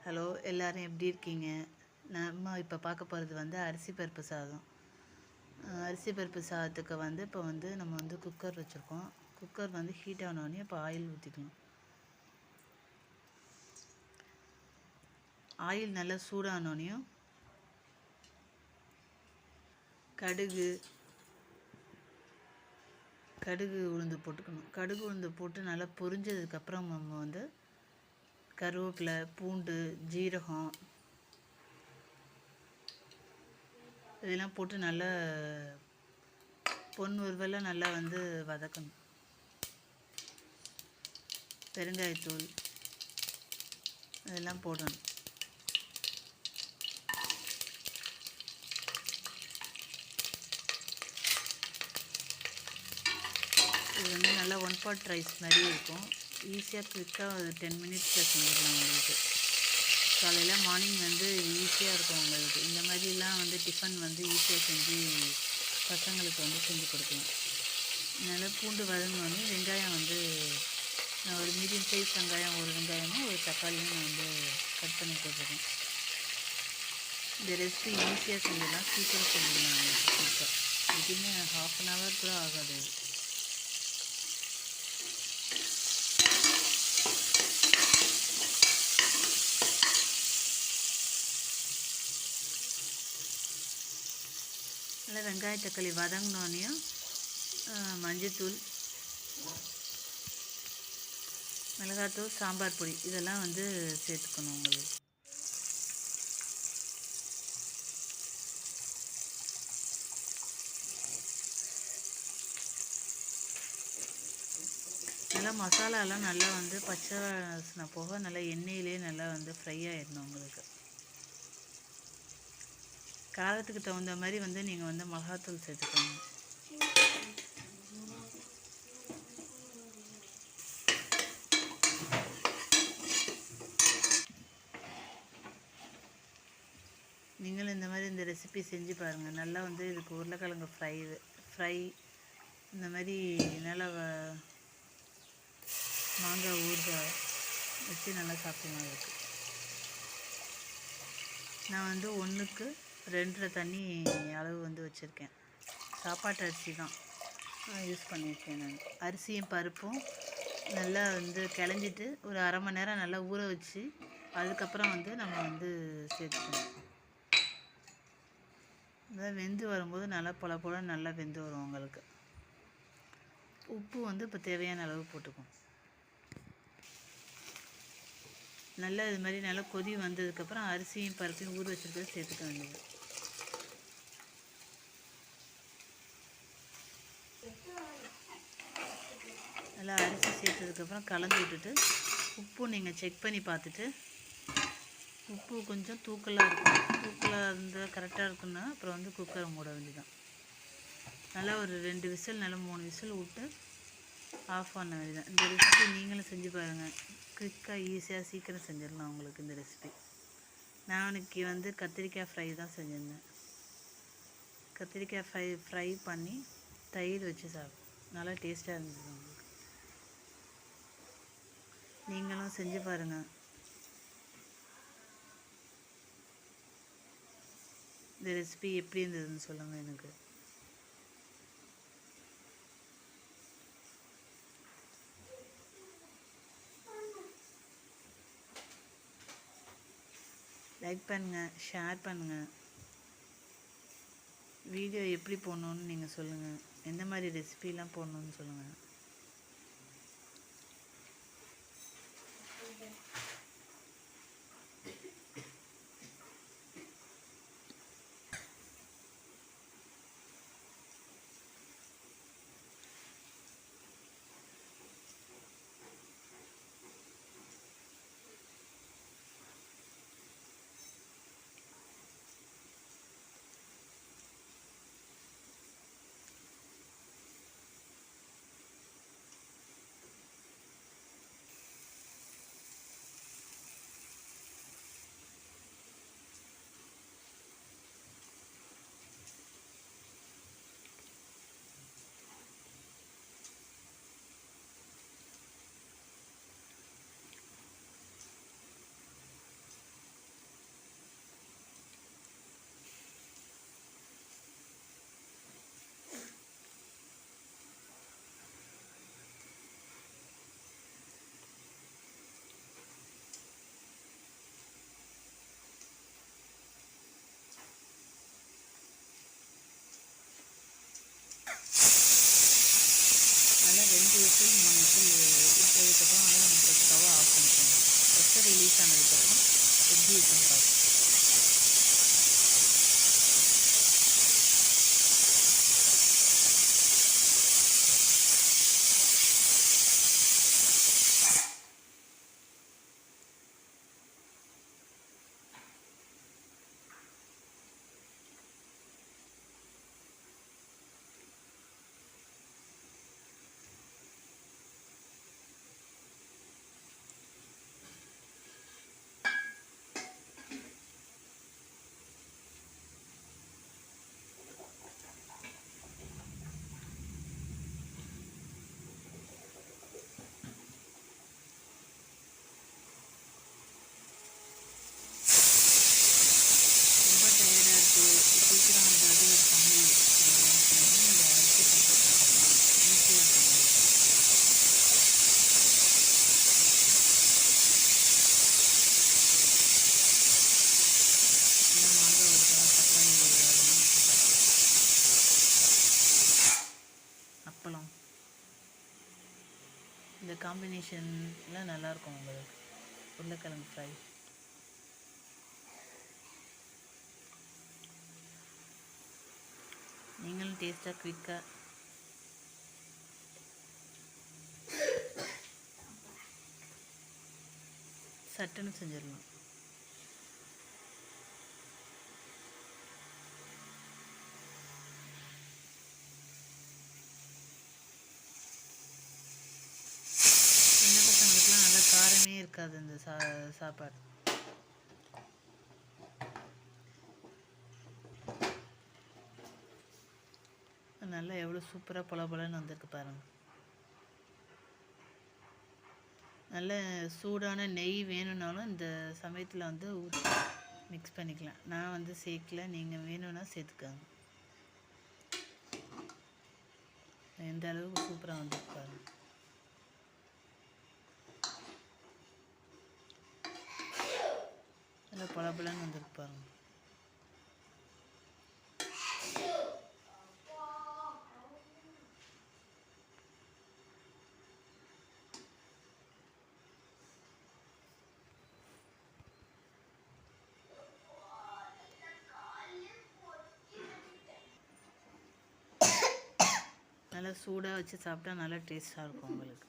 Hello எல்லோரும் எப்படி இருக்கீங்க? நம்ம இப்போ பார்க்க போகிறது வந்து அரிசி பருப்பு சாதம். அரிசி பருப்பு சாதத்துக்கு வந்து இப்போ வந்து நம்ம வந்து குக்கர் வச்சுருக்கோம். குக்கர் வந்து ஹீட் ஆனோடனே இப்போ ஆயில் ஊற்றிக்கணும். ஆயில் நல்லா சூடானோடனையும் கடுகு உளுந்து போட்டுக்கணும். கடுகு உளுந்து போட்டு நல்லா பொரிஞ்சதுக்கப்புறம் நம்ம வந்து கருவேப்பிலை, பூண்டு, ஜீரகம் இதெல்லாம் போட்டு நல்லா பொன் ஒருவேளை நல்லா வந்து வதக்கணும். பெருங்காயத்தூள் இதெல்லாம் போடணும். இது வந்து நல்லா 1 pot ரைஸ் மாதிரி இருக்கும். ஈஸியாக குயிக்காக ஒரு 10 minutesல செஞ்சிடலாம். உங்களுக்கு காலையில் மார்னிங் வந்து ஈஸியாக இருக்கும். உங்களுக்கு இந்த மாதிரிலாம் வந்து டிஃபன் வந்து ஈஸியாக செஞ்சு பசங்களுக்கு வந்து செஞ்சு கொடுக்கலாம். அதனால் பூண்டு வதங்கினோடனே வெங்காயம் வந்து நான் ஒரு மீடியம் சைஸ் வெங்காயம், ஒரு வெங்காயமும் ஒரு தக்காளியும் நான் வந்து கட் பண்ணி போட்டுருக்கேன். இந்த ரெசிபி ஈஸியாக செஞ்சிடலாம், சீக்கிரம் செஞ்சிடலாம். குயிக்காக எதுவுமே 1/2 an hour கூட ஆகாது. நல்லா வெங்காய தக்காளி வதங்கினோடனையும் மஞ்சத்தூள், மிளகாத்தூள், சாம்பார் பொடி இதெல்லாம் வந்து சேர்த்துக்கணும். உங்களுக்கு நல்லா மசாலாலாம் நல்லா வந்து பச்சை வாசனை போக நல்லா எண்ணெயிலே நல்லா வந்து ஃப்ரை ஆகிடணும். உங்களுக்கு காரத்துக்கு தகுந்த மாதிரி வந்து நீங்கள் வந்து மிளகாத்தூள் சேர்த்துக்கணும். நீங்களும் இந்த மாதிரி இந்த ரெசிபி செஞ்சு பாருங்கள். நல்லா வந்து இதுக்கு உருளைக்கிழங்கு ஃப்ரை இந்த மாதிரி நல்லா மாங்காய் ஊறுகாய் வச்சு நல்லா சாப்பிடணும். இருக்குது நான் வந்து 1க்கு 2 தண்ணி அளவு வந்து வச்சுருக்கேன். சாப்பாட்டு அரிசி தான் யூஸ் பண்ணியிருக்கேன். நான் அரிசியும் பருப்பும் நல்லா வந்து கிளஞ்சிட்டு ஒரு 1/2 மணி நேரம் நல்லா ஊற வச்சு அதுக்கப்புறம் வந்து நம்ம வந்து சேர்த்துக்கணும். அதான் வெந்து வரும்போது நல்லா பொல நல்லா வெந்து வரும். உங்களுக்கு உப்பு வந்து இப்போ தேவையான அளவு போட்டுக்கும். நல்லா இது மாதிரி நல்லா கொதி வந்ததுக்கப்புறம் அரிசியும் பருப்பையும் ஊற வச்சுருக்கதை சேர்த்துக்க வேண்டியது. நல்லா அரிசி சேர்த்ததுக்கப்புறம் கலந்து விட்டுட்டு உப்பு நீங்கள் செக் பண்ணி பார்த்துட்டு உப்பு கொஞ்சம் தூக்கலாக இருந்தால் கரெக்டாக இருக்குன்னா அப்புறம் வந்து குக்கரை மூட வேண்டியதான். நல்லா ஒரு 2 விசில் நல்லா 3 விசில் விட்டு ஆஃப் பண்ண வேண்டியதான். இந்த ரெசிபி நீங்களும் செஞ்சு பாருங்கள். குயிக்காக ஈஸியாக சீக்கிரம் செஞ்சிடலாம். உங்களுக்கு இந்த ரெசிபி நான் இன்னைக்கு வந்து கத்திரிக்காய் ஃப்ரை தான் செஞ்சுருந்தேன். கத்திரிக்காய் ஃப்ரை பண்ணி தயிர் வச்சு நல்லா டேஸ்ட்டாக இருந்தது. உங்களுக்கு நீங்களும் செஞ்சு பாருங்கள். இந்த ரெசிபி எப்படி இருந்ததுன்னு சொல்லுங்கள் எனக்கு. லைக் பண்ணுங்கள், ஷேர் பண்ணுங்கள். வீடியோ எப்படி போடணுன்னு நீங்கள் சொல்லுங்கள். எந்த மாதிரி ரெசிபிலாம் போடணுன்னு சொல்லுங்கள். விசில் விட்டதுக்கப்புறம் வந்து நம்ம ஸ்டவ்வை ஆஃப் பண்ணிக்கணும். ப்ரெஷர் ரிலீஸ் ஆனதுக்கப்புறம் எப்படி இருக்குன்னு பார்க்கணும். சீக்கிரம் ஏதாவது ஒரு சமையல் செய்யணும் இந்த அரிசி பருப்பு ஈஸியாக இருக்கும். இல்லை மாங்காய் ஊறுகாய், தக்காளி ஊறுகாய் அதெல்லாம் வச்சு சாப்பிடலாம். அப்பளம் இந்த காம்பினேஷன்லாம் நல்லாயிருக்கும் உங்களுக்கு. உருளைக்கிழங்கு ஃப்ரை நீங்களும் டேஸ்ட்டாக குயிக்காக சட்டுன்னு செஞ்சிடலாம். சின்ன பசங்களுக்குலாம் நல்லா காரமே இருக்காது இந்த சாப்பாடு. நல்லா எவ்வளோ சூப்பராக பொலன்னு வந்திருக்கு பாருங்கள். நல்ல சூடான நெய் வேணும்னாலும் இந்த சமயத்தில் வந்து ஊற்றி மிக்ஸ் பண்ணிக்கலாம். நான் வந்து சேர்க்கல, நீங்கள் வேணும்னா சேர்த்துக்கோங்க. எந்த அளவுக்கு சூப்பராக வந்திருக்கு பாருங்கள். நல்லா பொலன்னு வந்திருக்கு பாருங்கள். நல்லா சூடாக வச்சு சாப்பிட்டா நல்லா டேஸ்ட்டாக இருக்கும் உங்களுக்கு.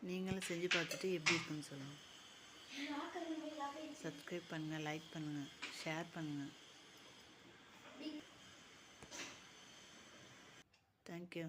நீங்களும் செஞ்சு பார்த்துட்டு எப்படி இருக்குன்னு சொல்லுங்கள். சப்ஸ்கிரைப் பண்ணுங்கள், லைக் பண்ணுங்கள், ஷேர் பண்ணுங்கள். தேங்க்யூ.